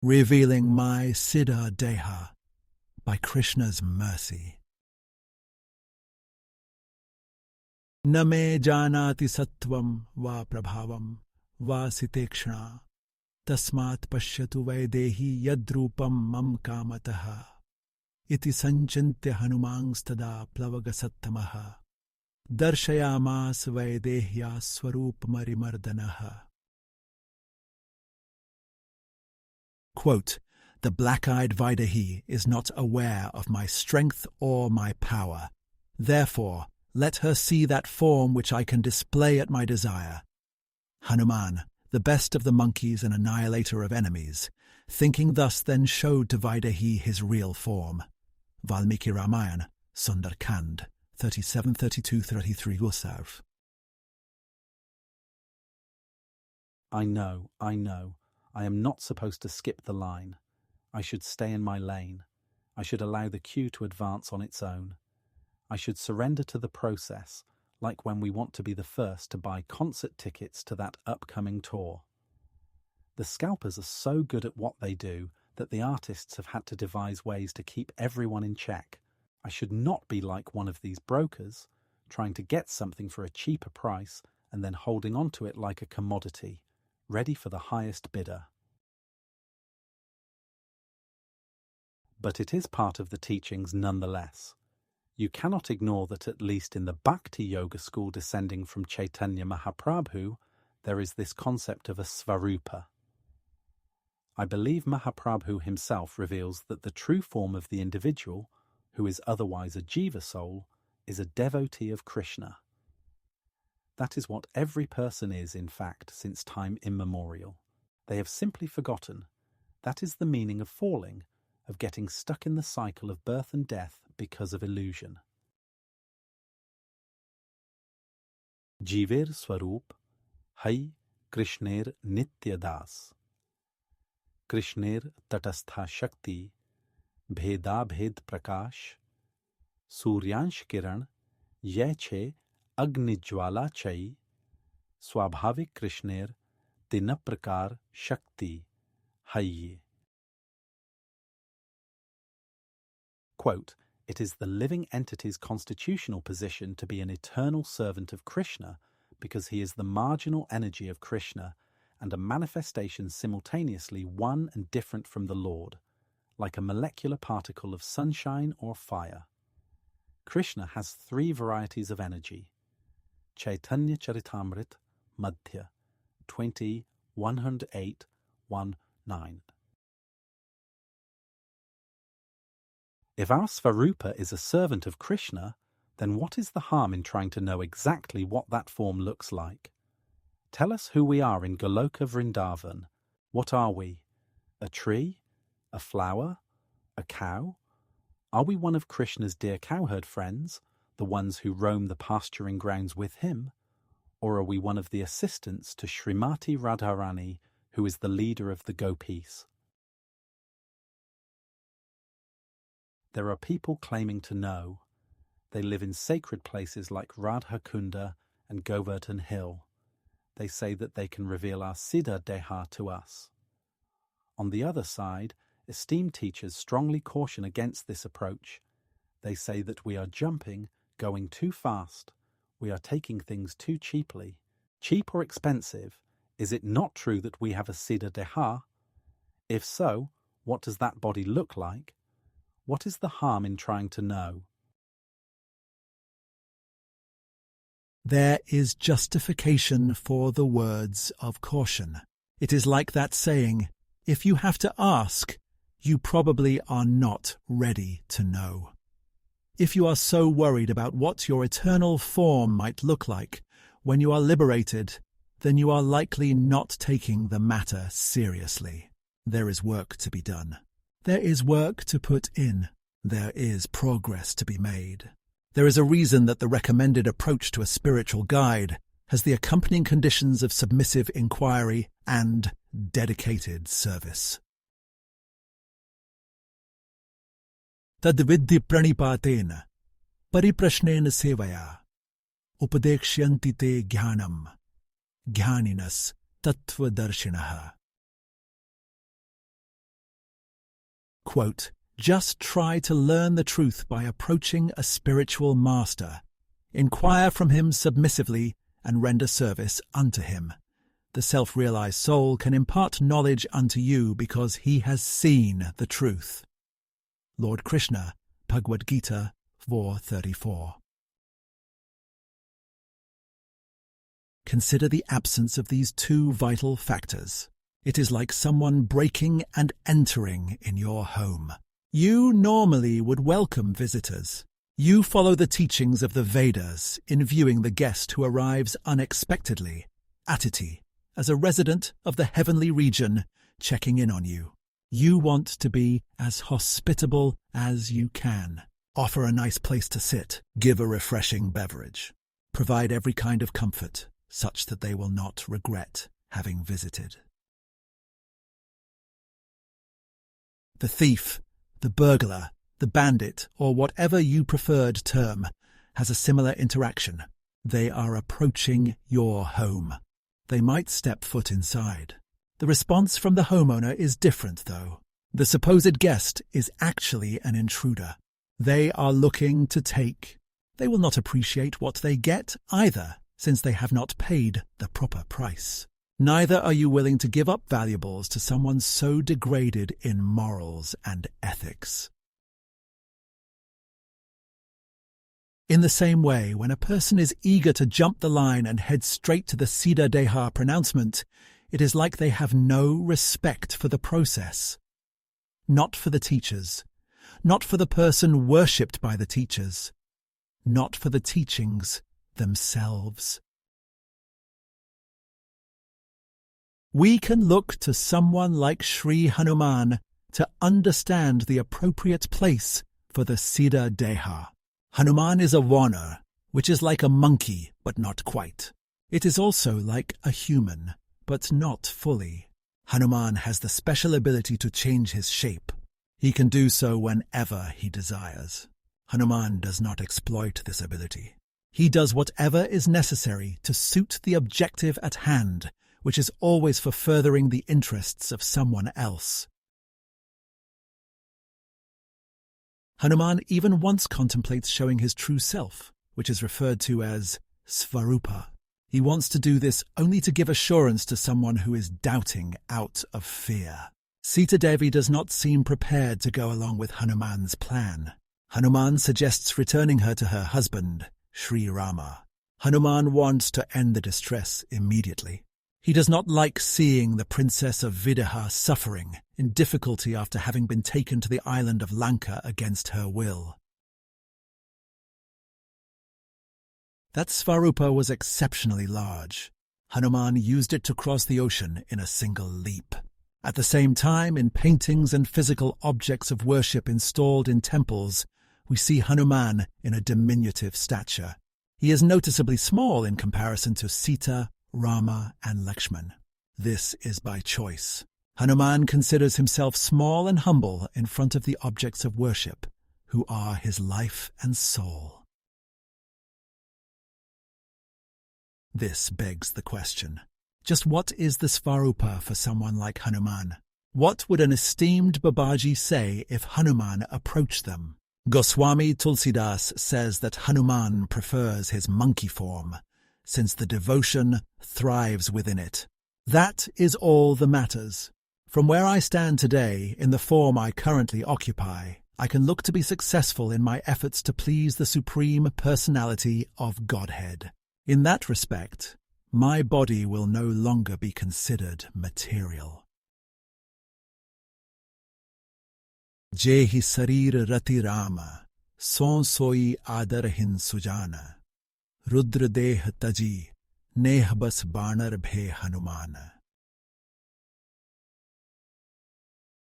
revealing my Siddha Deha by Krishna's mercy. न मे जानाति सत्वं वा प्रभावं वा सितेक्षणा तस्मात् पश्यतु वैदेही यद्रूपं मम कामतः इति संचिन्त्य हनुमांस्तदा प्लवगसत्तमः दर्शयामास वैदेह्या स्वरूपमरिमर्दनः. Quote, "The black-eyed Vaidehi is not aware of my strength or my power. Therefore, let her see that form which I can display at my desire." Hanuman, the best of the monkeys and annihilator of enemies, thinking thus then showed to Vaidehi his real form. Valmiki Ramayana, Sundara Kand, 37, 32, 33 Gusarv. I know. I am not supposed to skip the line. I should stay in my lane. I should allow the queue to advance on its own. I should surrender to the process, like when we want to be the first to buy concert tickets to that upcoming tour. The scalpers are so good at what they do that the artists have had to devise ways to keep everyone in check. I should not be like one of these brokers, trying to get something for a cheaper price and then holding on to it like a commodity, ready for the highest bidder. But it is part of the teachings nonetheless. You cannot ignore that at least in the Bhakti Yoga school descending from Chaitanya Mahaprabhu, there is this concept of a Svarupa. I believe Mahaprabhu himself reveals that the true form of the individual, who is otherwise a Jiva soul, is a devotee of Krishna. That is what every person is, in fact, since time immemorial. They have simply forgotten. That is the meaning of falling, of getting stuck in the cycle of birth and death because of illusion. Jiver Swarup Hai Krishner Nitya Das. Krishner Tatastha Shakti Bheda Bhed Prakash Suryansh Kiran Yeche Agnijwala Chai Swabhavik Krishner Tinaprakar Shakti Hayye. Quote, "It is the living entity's constitutional position to be an eternal servant of Krishna because he is the marginal energy of Krishna and a manifestation simultaneously one and different from the Lord, like a molecular particle of sunshine or fire. Krishna has three varieties of energy. Chaitanya Charitamrit, Madhya, 20, 108, 19. If our Svarupa is a servant of Krishna, then what is the harm in trying to know exactly what that form looks like? Tell us who we are in Goloka Vrindavan. What are we? A tree? A flower? A cow? Are we one of Krishna's dear cowherd friends, the ones who roam the pasturing grounds with him? Or are we one of the assistants to Srimati Radharani, who is the leader of the gopis? There are people claiming to know. They live in sacred places like Radhakunda and Govardhan Hill. They say that they can reveal our Siddha Deha to us. On the other side, esteemed teachers strongly caution against this approach. They say that we are jumping, going too fast. We are taking things too cheaply. Cheap or expensive, is it not true that we have a Siddha Deha? If so, what does that body look like? What is the harm in trying to know? There is justification for the words of caution. It is like that saying, if you have to ask, you probably are not ready to know. If you are so worried about what your eternal form might look like when you are liberated, then you are likely not taking the matter seriously. There is work to be done. There is work to put in. There is progress to be made. There is a reason that the recommended approach to a spiritual guide has the accompanying conditions of submissive inquiry and dedicated service. Tadvidhi pranipatena pariprashnena sevaya upadekshyanti te jnanam jnaninas tattvadarshinaha. Quote, "Just try to learn the truth by approaching a spiritual master. Inquire from him submissively and render service unto him. The self-realized soul can impart knowledge unto you because he has seen the truth." Lord Krishna, Bhagavad-gita 4:34. Consider the absence of these two vital factors. It is like someone breaking and entering in your home. You normally would welcome visitors. You follow the teachings of the Vedas in viewing the guest who arrives unexpectedly, Atiti, as a resident of the heavenly region checking in on you. You want to be as hospitable as you can. Offer a nice place to sit, give a refreshing beverage. Provide every kind of comfort, such that they will not regret having visited. The thief, the burglar, the bandit, or whatever you preferred term, has a similar interaction. They are approaching your home. They might step foot inside. The response from the homeowner is different, though. The supposed guest is actually an intruder. They are looking to take. They will not appreciate what they get either, since they have not paid the proper price. Neither are you willing to give up valuables to someone so degraded in morals and ethics. In the same way, when a person is eager to jump the line and head straight to the Siddha Deha pronouncement, it is like they have no respect for the process. Not for the teachers, not for the person worshipped by the teachers, not for the teachings themselves. We can look to someone like Sri Hanuman to understand the appropriate place for the Siddha Deha. Hanuman is a Vana, which is like a monkey, but not quite. It is also like a human, but not fully. Hanuman has the special ability to change his shape. He can do so whenever he desires. Hanuman does not exploit this ability. He does whatever is necessary to suit the objective at hand, which is always for furthering the interests of someone else. Hanuman even once contemplates showing his true self, which is referred to as Svarupa. He wants to do this only to give assurance to someone who is doubting out of fear. Sita Devi does not seem prepared to go along with Hanuman's plan. Hanuman suggests returning her to her husband, Sri Rama. Hanuman wants to end the distress immediately. He does not like seeing the princess of Vaidehi suffering in difficulty after having been taken to the island of Lanka against her will. That Svarupa was exceptionally large. Hanuman used it to cross the ocean in a single leap. At the same time, in paintings and physical objects of worship installed in temples, we see Hanuman in a diminutive stature. He is noticeably small in comparison to Sita, Rama, and Lakshman. This is by choice. Hanuman considers himself small and humble in front of the objects of worship, who are his life and soul. This begs the question. Just what is the Svarupa for someone like Hanuman? What would an esteemed Babaji say if Hanuman approached them? Goswami Tulsidas says that Hanuman prefers his monkey form, since the devotion thrives within it. That is all that matters. From where I stand today, in the form I currently occupy, I can look to be successful in my efforts to please the Supreme Personality of Godhead. In that respect, my body will no longer be considered material. Jehi sarir rati rama, son soi adarhin sujana, rudra deh taji, neh bas banar bhe Hanumana.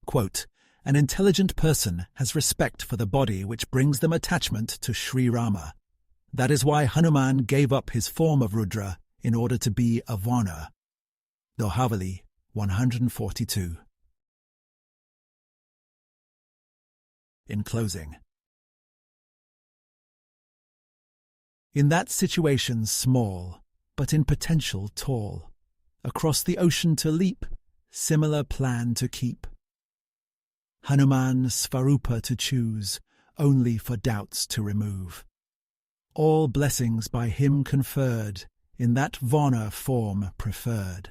Quote, an intelligent person has respect for the body which brings them attachment to Sri Rama. That is why Hanuman gave up his form of Rudra in order to be a Vana. Dohavali 142. In closing, in that situation small, but in potential tall, across the ocean to leap, similar plan to keep. Hanuman Svarupa to choose, only for doubts to remove. All blessings by him conferred, in that Vana form preferred.